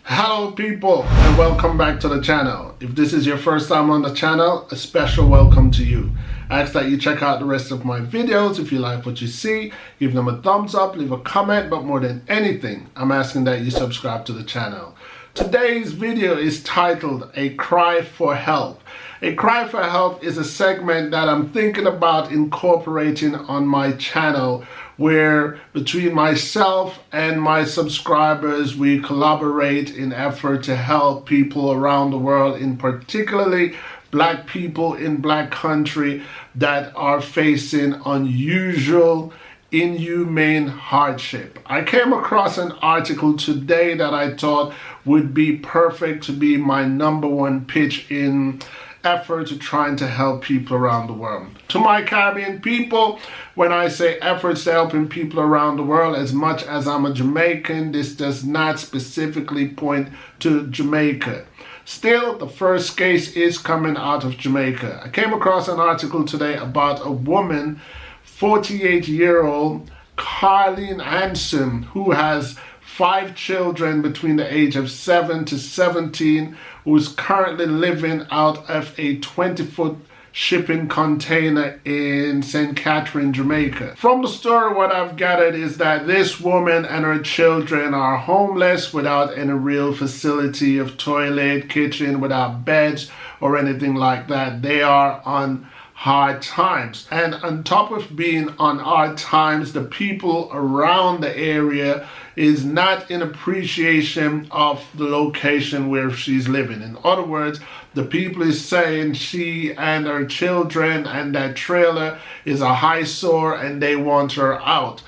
Hello people, and welcome back to the channel. If this is your first time on the channel, a special welcome to you. I ask that you check out the rest of my videos. If you like what you see, give them a thumbs up, leave a comment, but more than anything, I'm asking that you subscribe to the channel. Today's video is titled A Cry for Help. A Cry for Help is a segment that I'm thinking about incorporating on my channel, where between myself and my subscribers we collaborate in effort to help people around the world, in particularly black people in black country that are facing unusual, inhumane hardship. I came across an article today that I thought would be perfect to be my #1 pitch in effort to trying to help people around the world. To my Caribbean people, when I say efforts to helping people around the world, as much as I'm a Jamaican, this does not specifically point to Jamaica. Still, the first case is coming out of Jamaica. I came across an article today about a woman, 48-year-old Carlean Hanson, who has 5 children between the age of 7 to 17, who is currently living out of a 20-foot shipping container in St. Catherine, Jamaica. From the story, what I've gathered is that this woman and her children are homeless, without any real facility of toilet, kitchen, without beds or anything like that. They are on hard times, and on top of being on hard times, the people around the area is not in appreciation of the location where she's living. In other words, the people is saying she and her children and that trailer is a eyesore and they want her out.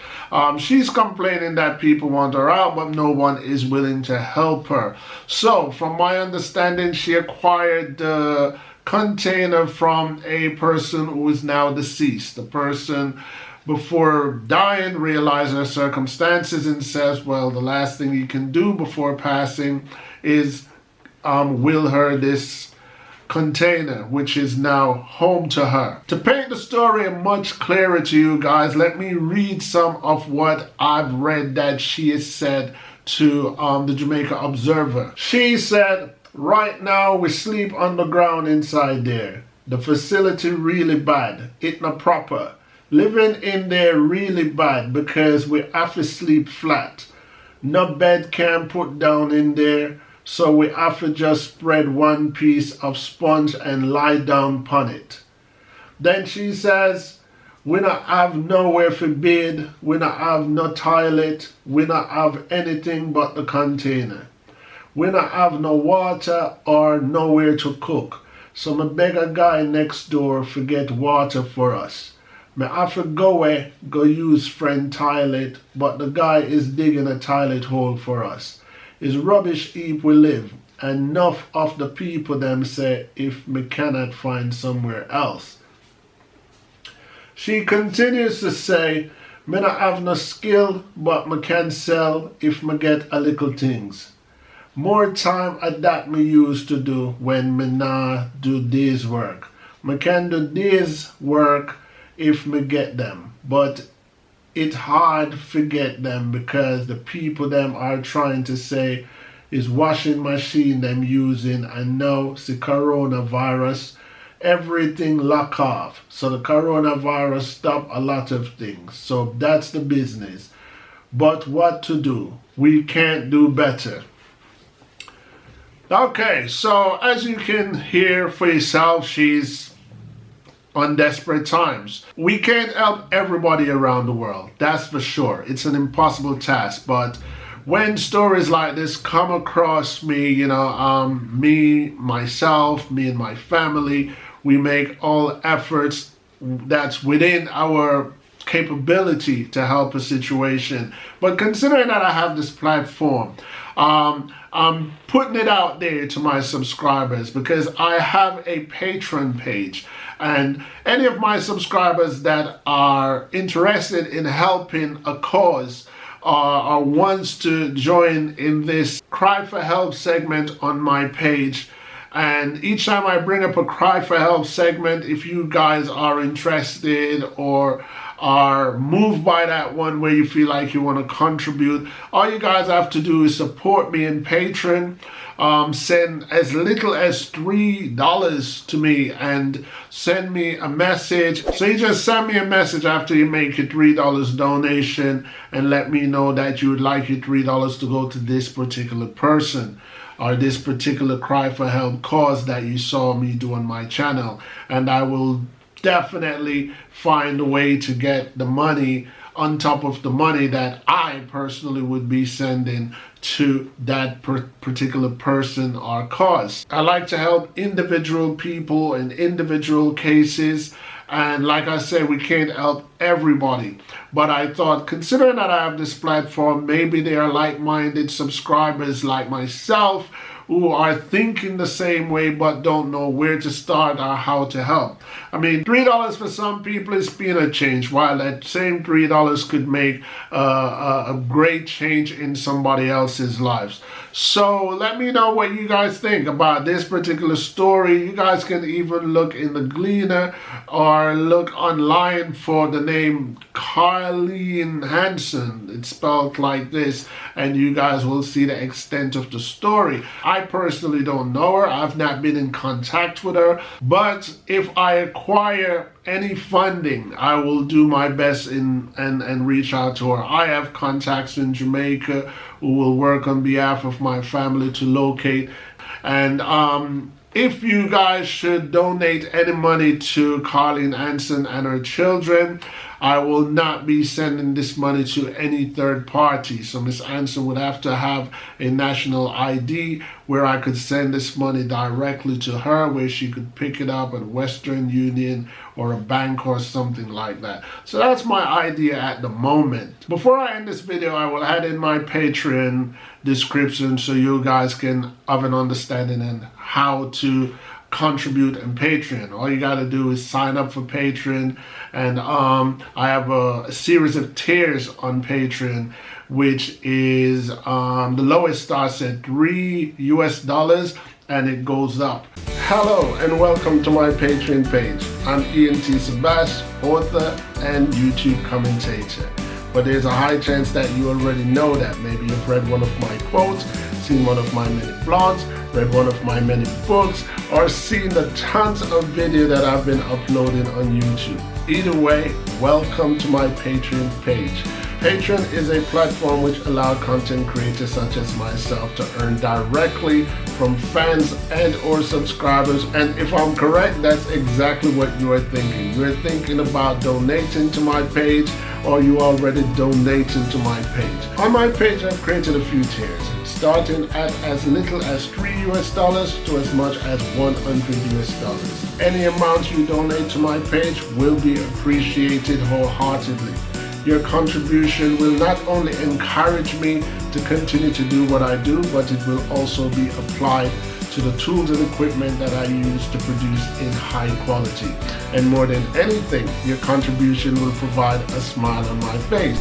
She's complaining that people want her out, but no one is willing to help her. So from my understanding, she acquired the container from a person who is now deceased. The person, before dying, realized her circumstances and says, well, the last thing he can do before passing is will her this container, which is now home to her. To paint the story much clearer to you guys, let me read some of what I've read that she has said to the Jamaica Observer. She said, "Right now we sleep on the ground inside there. The facility really bad. It not proper. Living in there really bad because we have to sleep flat. No bed can put down in there, so we have to just spread one piece of sponge and lie down upon it." Then she says, "We not have nowhere for bed, we not have no toilet, we not have anything but the container. We not have no water or nowhere to cook, so me beg a guy next door to get water for us. Me have to go use friend toilet, but the guy is digging a toilet hole for us. It's rubbish heap we live, and enough of the people them say if me cannot find somewhere else." She continues to say, "Me not have no skill, but me can sell if me get a little things. More time at that me used to do when me nah do day's work. Me can do day's work if me get them, but it's hard to get them because the people them are trying to say is washing machine them using, and now the coronavirus, everything lock off. So the coronavirus stop a lot of things. So that's the business. But what to do? We can't do better." Okay, so as you can hear for yourself, she's on desperate times. We can't help everybody around the world, that's for sure. It's an impossible task, but when stories like this come across me, me, myself, me and my family, we make all efforts that's within our capability to help a situation. But considering that I have this platform, I'm putting it out there to my subscribers because I have a Patreon page, and any of my subscribers that are interested in helping a cause or wants to join in this Cry for Help segment on my page. And each time I bring up a Cry for Help segment, if you guys are interested or are moved by that one, where you feel like you want to contribute, all you guys have to do is support me in Patreon. Send as little as $3 to me and send me a message. So you just send me a message after you make your $3 donation and let me know that you would like your $3 to go to this particular person or this particular cry for help cause that you saw me do on my channel. And I will definitely find a way to get the money on top of the money that I personally would be sending to that particular person or cause. I like to help individual people in individual cases, and like I said, we can't help everybody. But I thought, considering that I have this platform, maybe they are like-minded subscribers like myself who are thinking the same way but don't know where to start or how to help. I mean, $3 for some people is peanut change, while that same $3 could make a great change in somebody else's lives. So let me know what you guys think about this particular story. You guys can even look in the Gleaner or look online for the name Carlean Hanson. It's spelled like this, and you guys will see the extent of the story. I personally don't know her. I've not been in contact with her, but if I acquire any funding, I will do my best and reach out to her. I have contacts in Jamaica who will work on behalf of my family to locate. And if you guys should donate any money to Carlean Hanson and her children, I will not be sending this money to any third party. So Miss Hanson would have to have a national ID where I could send this money directly to her, where she could pick it up at Western Union or a bank or something like that. So that's my idea at the moment. Before I end this video, I will add in my Patreon description so you guys can have an understanding on how to contribute in Patreon. All you got to do is sign up for Patreon, and I have a series of tiers on Patreon, which is the lowest starts at $3 and it goes up. Hello and welcome to my Patreon page. I'm ENT Sebastian, author and YouTube commentator. But there's a high chance that you already know that. Maybe you've read one of my quotes, seen one of my many blogs, read one of my many books, or seen the tons of video that I've been uploading on YouTube. Either way, welcome to my Patreon page. Patreon is a platform which allows content creators such as myself to earn directly from fans and or subscribers. And if I'm correct, that's exactly what you are thinking. You're thinking about donating to my page, or you already donating to my page. On my page, I've created a few tiers, starting at as little as $3 to as much as $100. Any amount you donate to my page will be appreciated wholeheartedly. Your contribution will not only encourage me to continue to do what I do, but it will also be applied to the tools and equipment that I use to produce in high quality. And more than anything, your contribution will provide a smile on my face.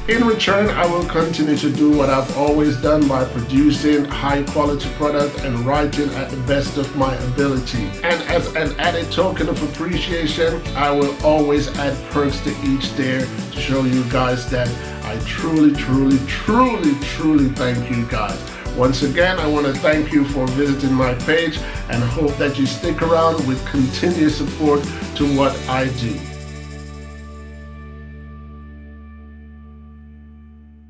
In return, I will continue to do what I've always done by producing high quality product and writing at the best of my ability. And as an added token of appreciation, I will always add perks to each tier to show you guys that I truly thank you guys. Once again, I want to thank you for visiting my page and hope that you stick around with continued support to what I do.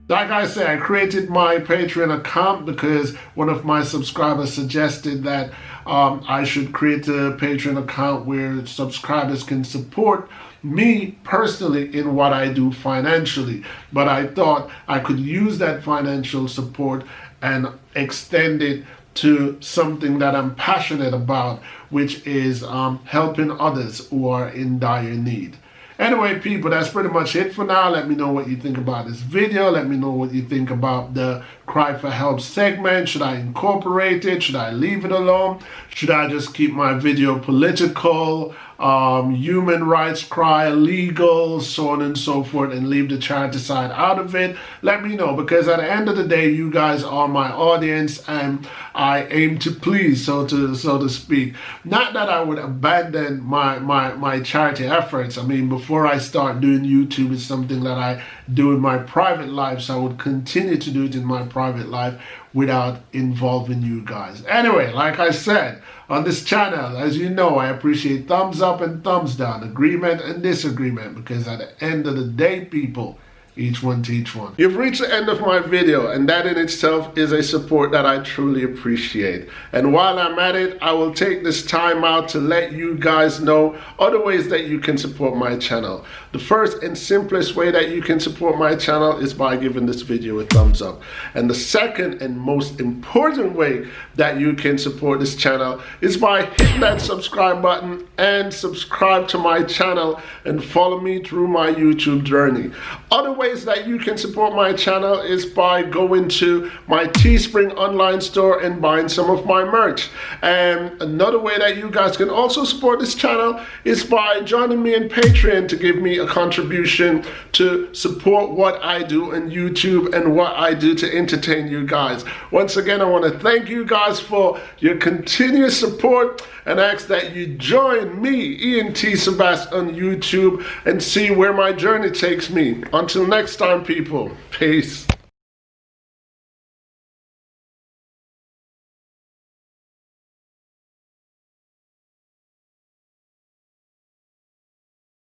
Like I said, I created my Patreon account because one of my subscribers suggested that I should create a Patreon account where subscribers can support me personally in what I do financially. But I thought I could use that financial support and extend it to something that I'm passionate about, which is helping others who are in dire need. Anyway, people, that's pretty much it for now. Let me know what you think about this video. Let me know what you think about the cry for help segment? Should I incorporate it? Should I leave it alone? Should I just keep my video political, human rights cry, legal, so on and so forth, and leave the charity side out of it? Let me know, because at the end of the day, you guys are my audience and I aim to please, so to speak. Not that I would abandon my charity efforts. I mean, before I start doing YouTube, it's something that I do in my private life, so I would continue to do it in my private life without involving you guys. Anyway, like I said, on this channel, as you know, I appreciate thumbs up and thumbs down, agreement and disagreement, because at the end of the day, people, each one teach one. You've reached the end of my video, and that in itself is a support that I truly appreciate. And while I'm at it, I will take this time out to let you guys know other ways that you can support my channel. The first and simplest way that you can support my channel is by giving this video a thumbs up. And the second and most important way that you can support this channel is by hitting that subscribe button and subscribe to my channel and follow me through my YouTube journey. Other ways that you can support my channel is by going to my Teespring online store and buying some of my merch. And another way that you guys can also support this channel is by joining me in Patreon to give me a contribution to support what I do on YouTube and what I do to entertain you guys. Once again, I want to thank you guys for your continuous support and ask that you join me, Ian T. Sebast, on YouTube and see where my journey takes me. Until next time, people, peace.